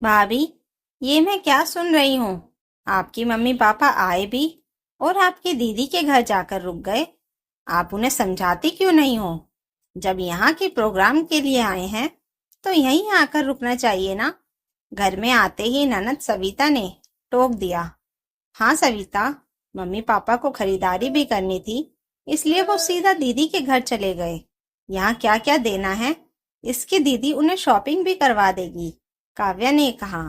भाभी, ये मैं क्या सुन रही हूँ। आपकी मम्मी पापा आए भी और आपकी दीदी के घर जाकर रुक गए। आप उन्हें समझाती क्यों नहीं हो? जब यहाँ के प्रोग्राम के लिए आए हैं तो यहीं आकर रुकना चाहिए ना। घर में आते ही ननद सविता ने टोक दिया। हाँ सविता, मम्मी पापा को खरीदारी भी करनी थी, इसलिए वो सीधा दीदी के घर चले गए। यहाँ क्या क्या देना है, इसकी दीदी उन्हें शॉपिंग भी करवा देगी, काव्या ने कहा।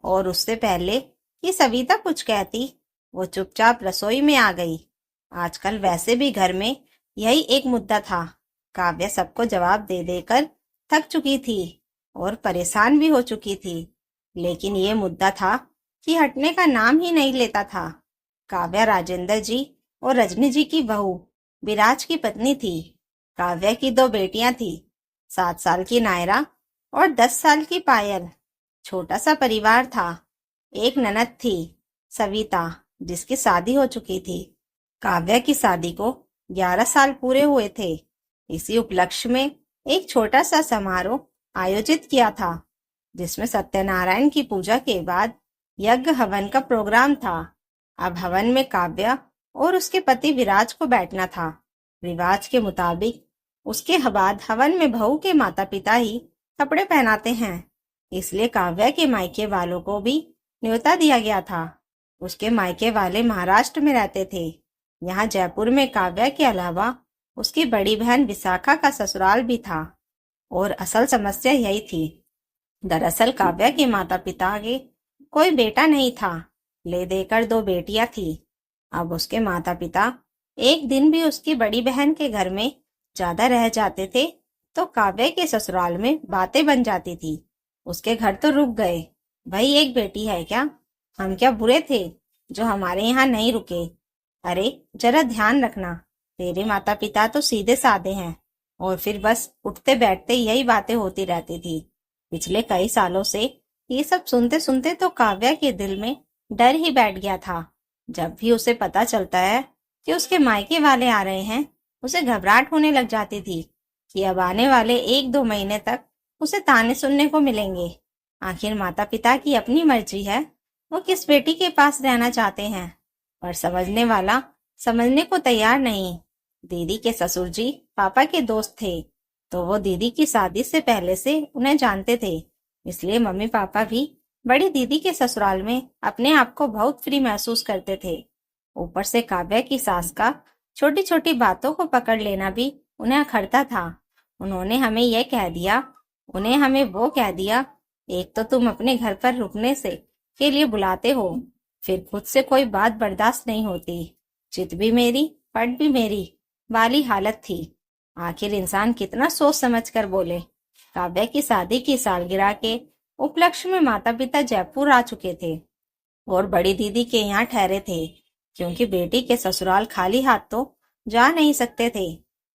और उससे पहले कि सविता कुछ कहती, वो चुपचाप रसोई में आ गई। आजकल वैसे भी घर में यही एक मुद्दा था। काव्या सबको जवाब दे देकर थक चुकी थी और परेशान भी हो चुकी थी, लेकिन ये मुद्दा था कि हटने का नाम ही नहीं लेता था। काव्या राजेंद्र जी और रजनी जी की बहू, विराज की पत्नी थी। काव्या की दो बेटियां थी, 7 साल की नायरा और 10 साल की पायल। छोटा सा परिवार था। एक ननद थी, सविता, जिसकी शादी हो चुकी थी। काव्या की शादी को 11 साल पूरे हुए थे। इसी उपलक्ष्य में एक छोटा सा समारोह आयोजित किया था, जिसमें सत्यनारायण की पूजा के बाद यज्ञ हवन का प्रोग्राम था। अब हवन में काव्या और उसके पति विराज को बैठना था। रिवाज के मुताबिक उसके बाद हवन में बहू के माता पिता ही कपड़े पहनाते हैं, इसलिए काव्या के मायके वालों को भी न्योता दिया गया था। उसके मायके वाले महाराष्ट्र में रहते थे। यहाँ जयपुर में काव्या के अलावा उसकी बड़ी बहन विशाखा का ससुराल भी था। और असल समस्या यही थी। दरअसल काव्या के माता पिता के कोई बेटा नहीं था, ले देकर दो बेटियां थी। अब उसके माता पिता एक दिन भी उसकी बड़ी बहन के घर में ज्यादा रह जाते थे तो काव्या के ससुराल में बातें बन जाती थी। उसके घर तो रुक गए, भाई एक बेटी है क्या? हम क्या बुरे थे जो हमारे यहाँ नहीं रुके? अरे जरा ध्यान रखना, तेरे माता पिता तो सीधे साधे हैं। और फिर बस उठते बैठते यही बातें होती रहती थी। पिछले कई सालों से ये सब सुनते सुनते तो काव्या के दिल में डर ही बैठ गया था। जब भी उसे पता चलता है कि उसके मायके वाले आ रहे हैं, उसे घबराहट होने लग जाती थी कि अब आने वाले 1-2 महीने तक उसे ताने सुनने को मिलेंगे। आखिर माता पिता की अपनी मर्जी है, वो किस बेटी के पास रहना चाहते हैं। पर समझने वाला समझने को तैयार नहीं। दीदी के ससुर जी पापा के दोस्त थे, तो वो दीदी की शादी से पहले से उन्हें जानते थे। इसलिए मम्मी पापा भी बड़ी दीदी के ससुराल में अपने आप को बहुत फ्री महसूस करते थे। ऊपर से काव्या की सास का छोटी छोटी बातों को पकड़ लेना भी उन्हें अखरता था। उन्होंने हमें यह कह दिया, उन्हें हमें वो कह दिया। एक तो तुम अपने घर पर रुकने से के लिए बुलाते हो, फिर खुद से कोई बात बर्दाश्त नहीं होती। चित भी मेरी पट भी मेरी वाली हालत थी। आखिर इंसान कितना सोच समझ कर बोले। काव्या की शादी की सालगिरह के उपलक्ष्य में माता पिता जयपुर आ चुके थे और बड़ी दीदी के यहाँ ठहरे थे, क्योंकि बेटी के ससुराल खाली हाथ तो जा नहीं सकते थे।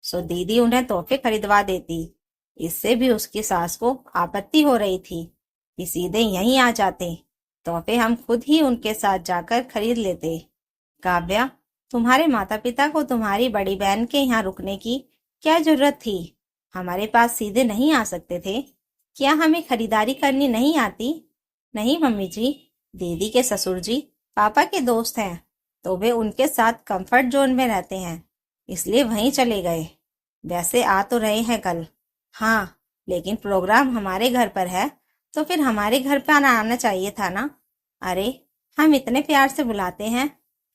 सो दीदी उन्हें तोहफे खरीदवा देती। इससे भी उसकी सास को आपत्ति हो रही थी कि सीधे यहीं आ जाते, तोहफे हम खुद ही उनके साथ जाकर खरीद लेते। काव्या, तुम्हारे माता पिता को तुम्हारी बड़ी बहन के यहाँ रुकने की क्या जरूरत थी? हमारे पास सीधे नहीं आ सकते थे? क्या हमें खरीदारी करनी नहीं आती? नहीं मम्मी जी, दीदी के ससुर जी पापा के दोस्त हैं, तो वे उनके साथ कंफर्ट जोन में रहते हैं, इसलिए वहीं चले गए। वैसे आ तो रहे हैं कल। हाँ, लेकिन प्रोग्राम हमारे घर पर है, तो फिर हमारे घर पर आना चाहिए था ना। अरे, हम इतने प्यार से बुलाते हैं,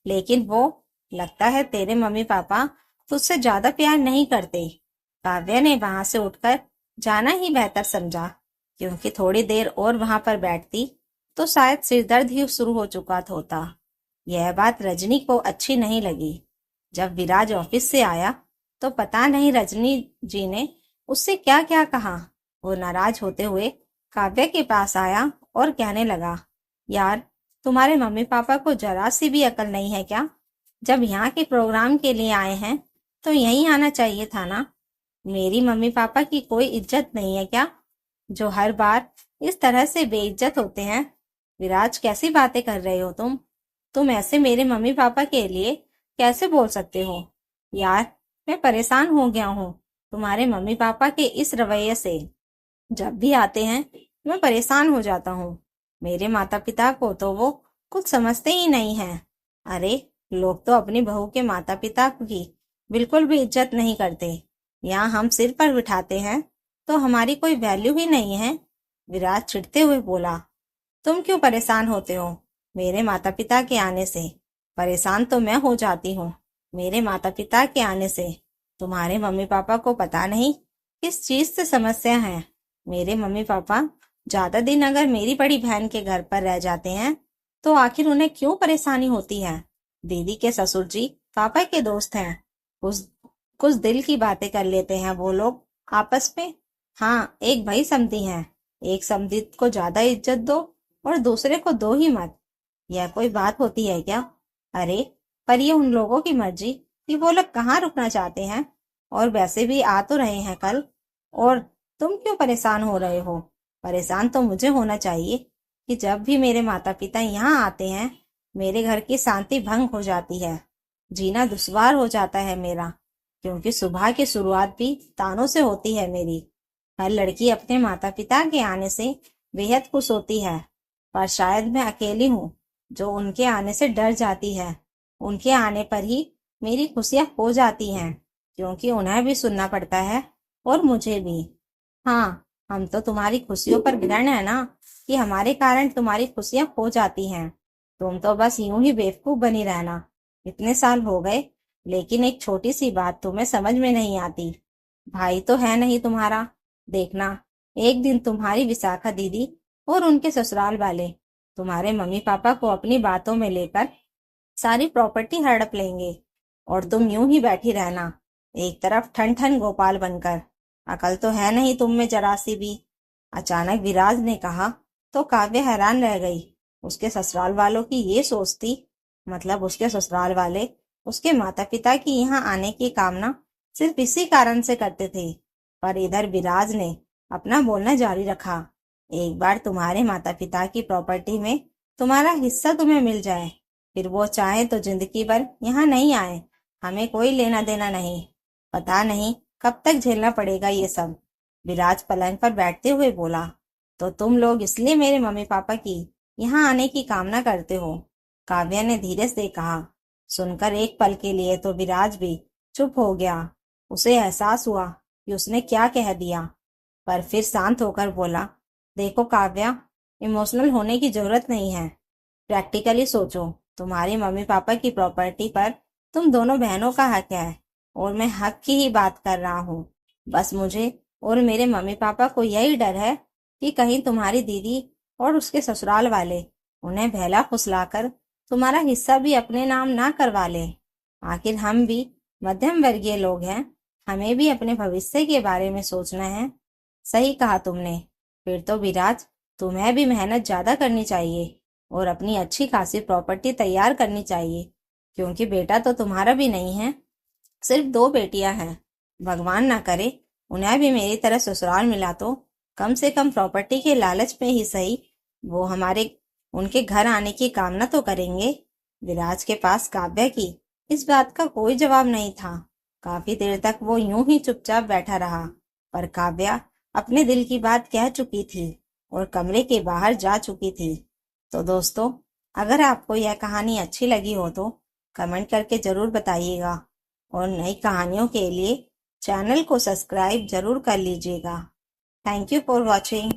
लेकिन वो, लगता है तेरे मम्मी पापा तुझसे ज्यादा प्यार नहीं करते। काव्या ने वहां से उठकर जाना ही बेहतर समझा, क्योंकि थोड़ी देर और वहां पर बैठती तो शायद सिरदर्द ही शुरू हो चुका होता। यह बात रजनी को अच्छी नहीं लगी। जब विराज ऑफिस से आया तो पता नहीं रजनी जी ने उससे क्या क्या कहा। वो नाराज होते हुए काव्या के पास आया और कहने लगा, यार, तुम्हारे मम्मी पापा को जरा सी भी अकल नहीं है क्या? जब यहाँ के प्रोग्राम के लिए आए हैं तो यहीं आना चाहिए था ना। मेरी मम्मी पापा की कोई इज्जत नहीं है क्या, जो हर बार इस तरह से बेइज्जत होते हैं? विराज, कैसी बातें कर रहे हो तुम ऐसे मेरे मम्मी पापा के लिए कैसे बोल सकते हो? यार, मैं परेशान हो गया हूँ तुम्हारे मम्मी पापा के इस रवैये से। जब भी आते हैं मैं परेशान हो जाता हूँ। मेरे माता पिता को तो वो कुछ समझते ही नहीं हैं। अरे, लोग तो अपनी बहू के माता पिता की बिल्कुल भी इज्जत नहीं करते। यहाँ हम सिर पर बिठाते हैं तो हमारी कोई वैल्यू ही नहीं है। विराज चिढ़ते हुए बोला, तुम क्यों परेशान होते हो मेरे माता पिता के आने से? परेशान तो मैं हो जाती हूँ मेरे माता पिता के आने से। तुम्हारे मम्मी पापा को पता नहीं किस चीज से समस्या है। मेरे मम्मी पापा ज्यादा दिन अगर मेरी बड़ी बहन के घर पर रह जाते हैं तो आखिर उन्हें क्यों परेशानी होती है? दीदी के ससुर जी पापा के दोस्त हैं। कुछ कुछ दिल की बातें कर लेते हैं वो लोग आपस में। हाँ, एक भाई समधी हैं। एक समधी को ज्यादा इज्जत दो और दूसरे को दो ही मत। यह कोई बात होती है क्या? अरे, पर ये उन लोगों की मर्जी कि वो लोग कहाँ रुकना चाहते हैं। और वैसे भी आ तो रहे हैं कल। और तुम क्यों परेशान हो रहे हो? परेशान तो मुझे होना चाहिए कि जब भी मेरे माता पिता यहाँ आते हैं मेरे घर की शांति भंग हो जाती है। जीना दुश्वार हो जाता है मेरा, क्योंकि सुबह की शुरुआत भी तानों से होती है मेरी। हर लड़की अपने माता पिता के आने से बेहद खुश होती है, पर शायद मैं अकेली हूँ जो उनके आने से डर जाती है। उनके आने पर ही मेरी खुशियाँ खो जाती हैं, क्योंकि उन्हें भी सुनना पड़ता है और मुझे भी। हाँ, हम तो तुम्हारी खुशियों पर ग्रहण है ना कि हमारे कारण तुम्हारी खुशियाँ खो जाती हैं। तुम तो बस यूं ही बेवकूफ बनी रहना। इतने साल हो गए, लेकिन एक छोटी सी बात तुम्हें समझ में नहीं आती। भाई तो है नहीं तुम्हारा। देखना, एक दिन तुम्हारी विशाखा दीदी और उनके ससुराल वाले तुम्हारे मम्मी पापा को अपनी बातों में लेकर सारी प्रॉपर्टी हड़प लेंगे और तुम यूं ही बैठी रहना, एक तरफ ठन ठन गोपाल बनकर। अकल तो है नहीं तुम में जरा सी भी। अचानक विराज ने कहा तो काव्य हैरान रह गई। उसके ससुराल वालों की ये सोच थी, मतलब उसके ससुराल वाले उसके माता पिता की यहाँ आने की कामना सिर्फ इसी कारण से करते थे। पर इधर विराज ने अपना बोलना जारी रखा। एक बार तुम्हारे माता पिता की प्रॉपर्टी में तुम्हारा हिस्सा तुम्हें मिल जाए, फिर वो चाहे तो जिंदगी भर यहाँ नहीं आए, हमें कोई लेना देना नहीं। पता नहीं कब तक झेलना पड़ेगा ये सब। विराज पलंग पर बैठते हुए बोला, तो तुम लोग इसलिए मेरे मम्मी पापा की यहाँ आने की कामना करते हो? काव्या ने धीरे से कहा। सुनकर एक पल के लिए तो विराज भी चुप हो गया। उसे एहसास हुआ कि उसने क्या कह दिया, पर फिर शांत होकर बोला, देखो काव्या, इमोशनल होने की जरूरत नहीं है। प्रैक्टिकली सोचो, तुम्हारे मम्मी पापा की प्रॉपर्टी पर तुम दोनों बहनों का हक है और मैं हक की ही बात कर रहा हूँ। बस मुझे और मेरे मम्मी पापा को यही डर है कि कहीं तुम्हारी दीदी और उसके ससुराल वाले उन्हें बहला फुसलाकर तुम्हारा हिस्सा भी अपने नाम ना करवा ले। आखिर हम भी मध्यम वर्गीय लोग हैं, हमें भी अपने भविष्य के बारे में सोचना है। सही कहा तुमने। फिर तो विराज, तुम्हें भी मेहनत ज्यादा करनी चाहिए और अपनी अच्छी खासी प्रॉपर्टी तैयार करनी चाहिए, क्योंकि बेटा तो तुम्हारा भी नहीं है, सिर्फ दो बेटियां हैं। भगवान ना करे उन्हें भी मेरी तरह ससुराल मिला तो कम से कम प्रॉपर्टी के लालच में ही सही वो हमारे उनके घर आने की कामना तो करेंगे। विराज के पास काव्या की इस बात का कोई जवाब नहीं था। काफी देर तक वो यूं ही चुपचाप बैठा रहा, पर काव्या अपने दिल की बात कह चुकी थी और कमरे के बाहर जा चुकी थी। तो दोस्तों, अगर आपको यह कहानी अच्छी लगी हो तो कमेंट करके जरूर बताइएगा और नई कहानियों के लिए चैनल को सब्सक्राइब जरूर कर लीजिएगा। Thank you for watching.